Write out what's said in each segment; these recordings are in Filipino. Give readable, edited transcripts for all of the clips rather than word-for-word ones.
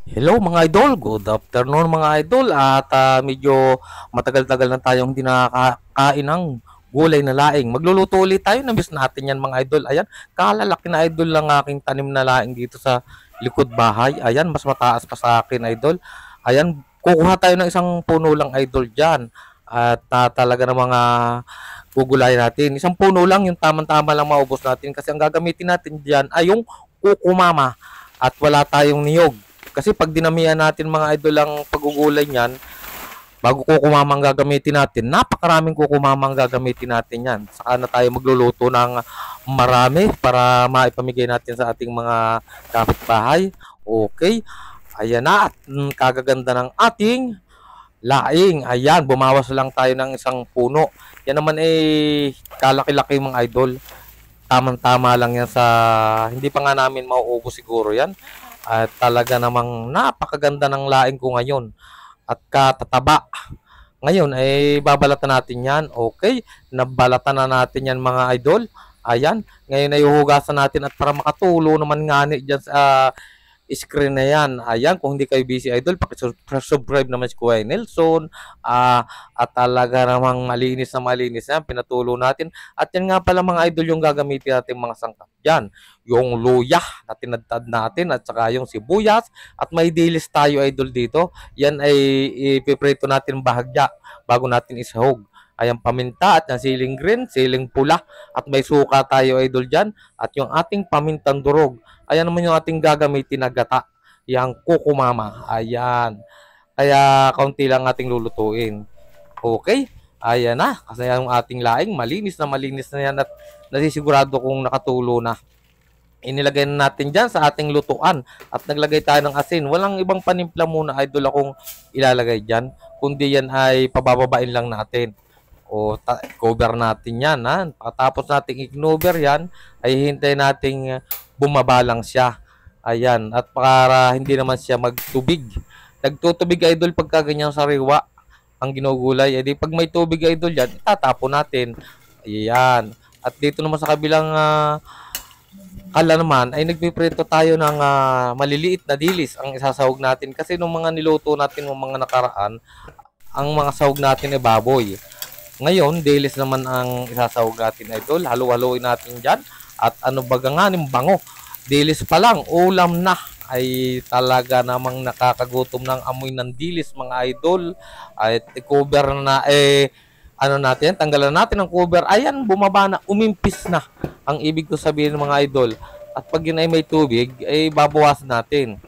Hello mga idol, good afternoon mga idol at medyo matagal-tagal na tayong hindi nakakain ng gulay na laing. Magluluto ulit tayo, na-miss natin yan mga idol. Ayan, kalalaki na idol lang aking tanim na laing dito sa likod bahay. Ayan, mas mataas pa sa akin idol. Ayan, kukuha tayo ng isang puno lang idol dyan. At talaga ng mga gugulay natin. Isang puno lang, yung tamang-tama lang maubos natin. Kasi ang gagamitin natin dyan ay yung kukumama at wala tayong niyog. Kasi pag dinamihan natin mga idol ang pagugulay niyan, bago kukumamang gagamitin natin, napakaraming kukumamang gagamitin natin yan. Saka na tayo magluluto ng marami para maipamigay natin sa ating mga kapitbahay. Okay, ayan na at kagaganda ng ating laing. Ayan, bumawas lang tayo ng isang puno. Yan naman eh, kalaki-laki mga idol. Tamang-tama lang yan sa, hindi pa nga namin mauubos siguro yan. At talaga namang napakaganda ng laing ko ngayon. At katataba. Ngayon ay babalatan natin yan. Okay, nabalatan na natin yan mga idol. Ayan, ngayon ay huhugasan natin at para makatulo naman nga ni dyan sa screen na yan. Ayan, kung hindi kayo busy idol, pakisubscribe naman si Kuya Nelson. At talaga namang malinis na malinis yan. Pinatulo natin. At yan nga pala mga idol yung gagamitin natin mga sangkap dyan. Yung luya na tinadtad natin at saka yung sibuyas. At may dilis tayo idol dito. Yan ay ipiprito natin bahagya bago natin isahog. Ayan, paminta at yung siling green, siling pula. At may suka tayo idol dyan. At yung ating pamintang durog. Ayan naman yung ating gagamitin na gata. Yang kukumama. Ayan. Kaya kaunti lang ating lulutuin. Okay. Ayan na. Kasi yung ating laing malinis na yan at nasisigurado kong nakatulo na. Inilagay na natin dyan sa ating lutuan at naglagay tayo ng asin. Walang ibang panimpla muna idol akong ilalagay dyan. Kundi yan ay pabababain lang natin. O cover natin yan. Ha? Pagkatapos nating i-cover yan, ay hintay nating bumaba lang siya. Ayan. At para hindi naman siya magtubig. Nagtutubig idol pagka ganyan sariwa ang ginugulay. E di pag may tubig idol yan, itatapon natin. Ayan. At dito naman sa kabilang kala naman ay nagpiprito tayo ng maliliit na dilis ang isasahog natin. Kasi nung mga niluto natin ng mga nakaraan, ang mga sahog natin ay baboy. Ngayon, dilis naman ang isasahog natin idol. Halo-haloin natin dyan. At ano baga nga, bango. Dilis pa lang, ulam na. Ay talaga namang nakakagutom ng amoy ng dilis mga idol. At i-cover na ano natin, tanggalan natin ang cover. Ayan, bumaba na, umimpis na. Ang ibig ko sabihin ng mga idol. At pag yun ay may tubig, ay babawasan natin.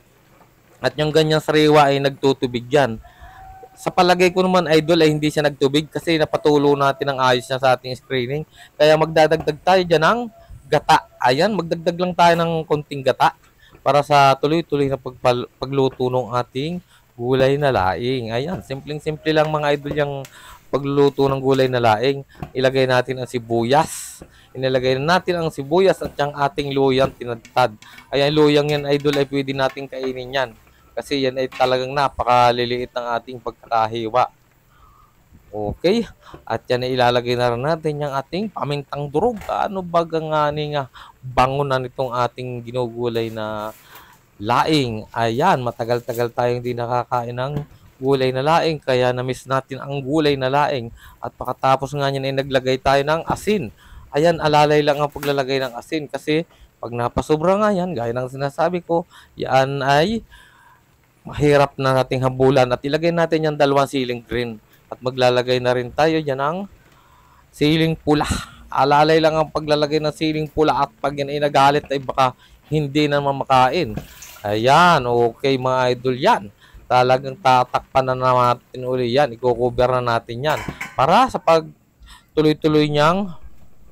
At yung ganyang sariwa ay nagtutubig yan. Sa palagay ko naman idol ay hindi siya nagtubig kasi napatulo natin ang ayos niya sa ating screening. Kaya magdadagdag tayo dyan ng gata. Ayan, magdagdag lang tayo ng konting gata para sa tuloy-tuloy na pagluto ng ating gulay na laing. Ayan, simpleng-simple lang mga idol yung pagluluto ng gulay na laing. Ilagay natin ang sibuyas. Inilagay natin ang sibuyas at yung ating luyang tinadtad. Ayan, luyang yan idol ay pwede natin kainin yan. Kasi yan ay talagang napakaliliit ng ating pagkakahiwa. Okay. At yan ay ilalagay na rin natin yung ating pamintang durog. Ano baga nga nga bango na nitong ating ginugulay na laing. Ayan, matagal-tagal tayong hindi nakakain ng gulay na laing. Kaya na-miss natin ang gulay na laing. At pagkatapos nga yan ay naglagay tayo ng asin. Ayan, alalay lang ang paglalagay ng asin. Kasi pag napasobra nga yan, gaya ng sinasabi ko, yan ay mahirap na nating habulan at ilagay natin yung dalawang siling green at maglalagay na rin tayo dyan ng siling pula. Alalay lang ang paglalagay ng siling pula at pag yan ay nagalit ay baka hindi naman makain. Ayan, okay mga idol yan. Talagang tatakpan na natin uli yan. I-cover na natin yan para sa pag tuloy-tuloy niyang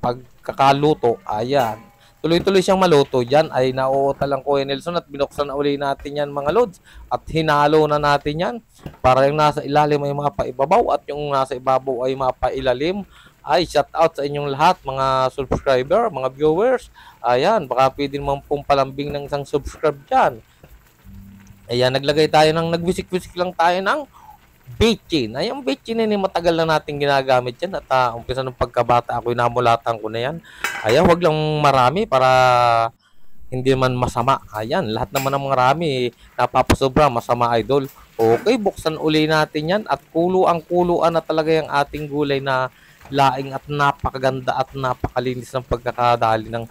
pagkakaluto. Ayan. Tuloy-tuloy siyang maluto. Yan ay nauutal lang Kuya Nelson at binuksan na uli natin yan mga lods. At hinalo na natin yan para yung nasa ilalim ay mapaibabaw at yung nasa ibabaw ay mapailalim. Ay, shout out sa inyong lahat mga subscriber, mga viewers. Ayan, baka pwede naman pong palambing ng isang subscribe dyan. Ayan, naglagay tayo ng, nagwisik-wisik lang tayo ng bechin. Ay, yung bechin na matagal na natin ginagamit yan. At umpisa ng pagkabata ako, namulatan ko na yan. Ayan, wag lang marami para hindi man masama. Ayan, lahat naman ng mga rami napapasobra, masama idol. Okay, buksan uli natin yan at kuluan na talaga yung ating gulay na laing at napakaganda at napakalinis ng pagkakadali ng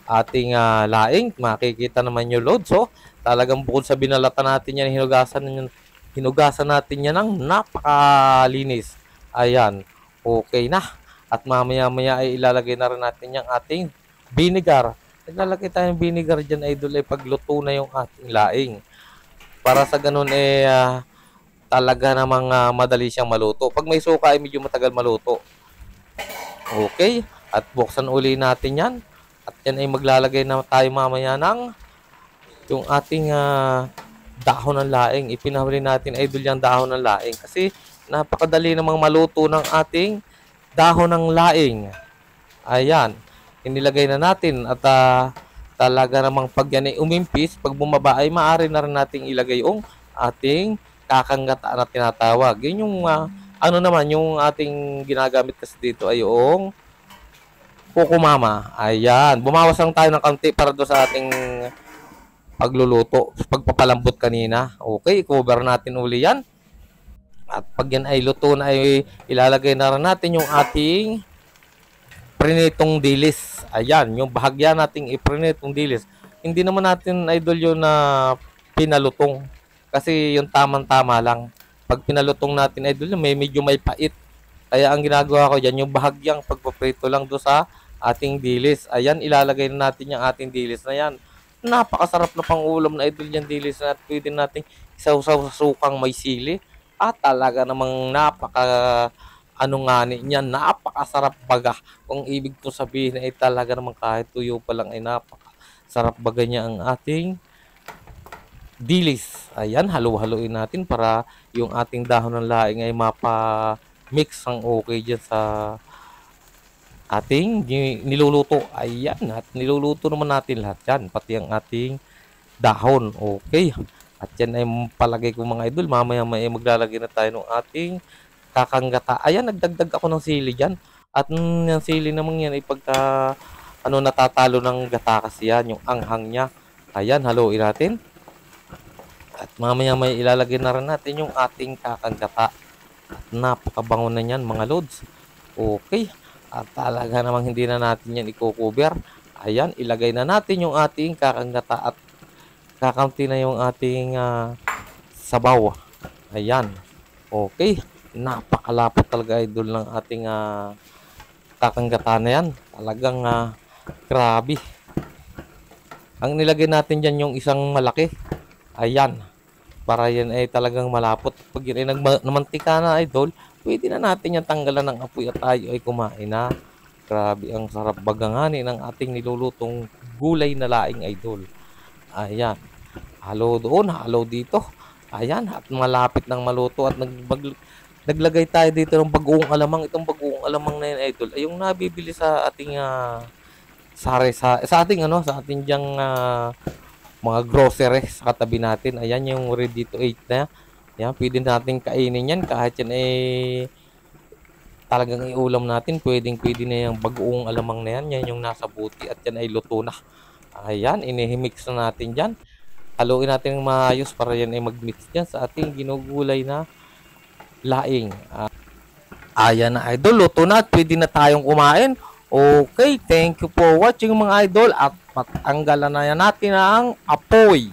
ating laing. Makikita naman yung load. So, talagang bukod sa binalatan natin yan, hinugasan natin yan ng napakalinis. Ayan, okay na. At mamaya-maya ay ilalagay na rin natin yung ating vinegar. Naglalagay tayo ng vinegar dyan idol ay pagluto na yung ating laing. Para sa ganun talaga namang madali siyang maluto. Pag may suka ay medyo matagal maluto. Okay, at buksan uli natin yan. At yan ay maglalagay na tayo mamaya ng yung ating dahon ng laing. Ipinahuli natin idol yung dahon ng laing kasi napakadali namang maluto ng ating dahon ng laing. Ayan, inilagay na natin at talaga namang pag yan ay umimpis, pag bumaba ay maaari na rin nating ilagay yung ating kakanggata na tinatawag. Yun yung ano naman yung ating ginagamit kasi dito ay yung kukumama. Ayan, bumawas lang tayo ng kaunti para do sa ating pagluluto, pagpapalambot kanina. Okay, cover natin uli yan. At pag yan ay luto na ay ilalagay na rin natin yung ating prinitong dilis. Ayan, yung bahagya nating iprinitong dilis. Hindi naman natin idol yun na pinalutong. Kasi yung tamang-tama lang. Pag pinalutong natin idol, medyo may pait. Kaya ang ginagawa ko dyan, yung bahagyang pagpaprito lang do sa ating dilis. Ayan, ilalagay na natin yung ating dilis na yan. Napakasarap na pang ulam na idol yung dilis na pwede natin isaw-saw sa sukang may sili. At talaga namang niyan, napakasarap baga. Kung ibig ko sabihin ay talaga namang kahit tuyo pa lang ay napakasarap baga niya ang ating dilis. Ayan, halo-haloin natin para yung ating dahon ng laing ay mapa-mix ang okay dyan sa ating niluluto. Ayan, at niluluto naman natin lahat yan, pati ang ating dahon. Okay, at yan ay palagay ko mga idol, mamaya may maglalagay na tayo ng ating kakanggata. Ayan, nagdagdag ako ng sili dyan. At yung sili naman yan ay pagka natatalo ng gata kasi yan, yung anghang niya. Ayan, haluin natin. At mamaya may ilalagay na rin natin yung ating kakanggata. At napakabango na yan mga lods. Okay, at talaga namang hindi na natin yan i-cover. Ayan, ilagay na natin yung ating kakanggata at kakaunti na yung ating sabaw. Ayan, okay. Napakalapot talaga idol ng ating kakanggata na yan. Talagang grabe. Ang nilagay natin dyan yung isang malaki. Ayan, para yan ay talagang malapot. Pag yun ay namantika na idol, pwede na natin yan tanggalan ng apoy at tayo ay kumain na. Grabe, ang sarap bagangani ng ating nilulutong gulay na laing idol. Ayan, halo doon, halo dito. Ayan, at malapit ng maluto at naglagay tayo dito ng bagoong alamang. Itong bagoong alamang na yan idol ay yung nabibili sa ating sa ating diyang mga grocery sa katabi natin. Ayan yung ready to eat na. Ayan, pwede natin kainin yan kahit yan talagang iulam natin. Pwede na yung bagoong alamang na yan. Yan yung nasa buti at yan ay luto na. Ayan, inihimix na natin dyan. Haluin natin ng maayos para yan ay mag-mix dyan sa ating ginugulay na laing. Ayan na idol, luto na at pwede na tayong kumain. Okay, thank you for watching mga idol at patanggalan na yan natin ang apoy.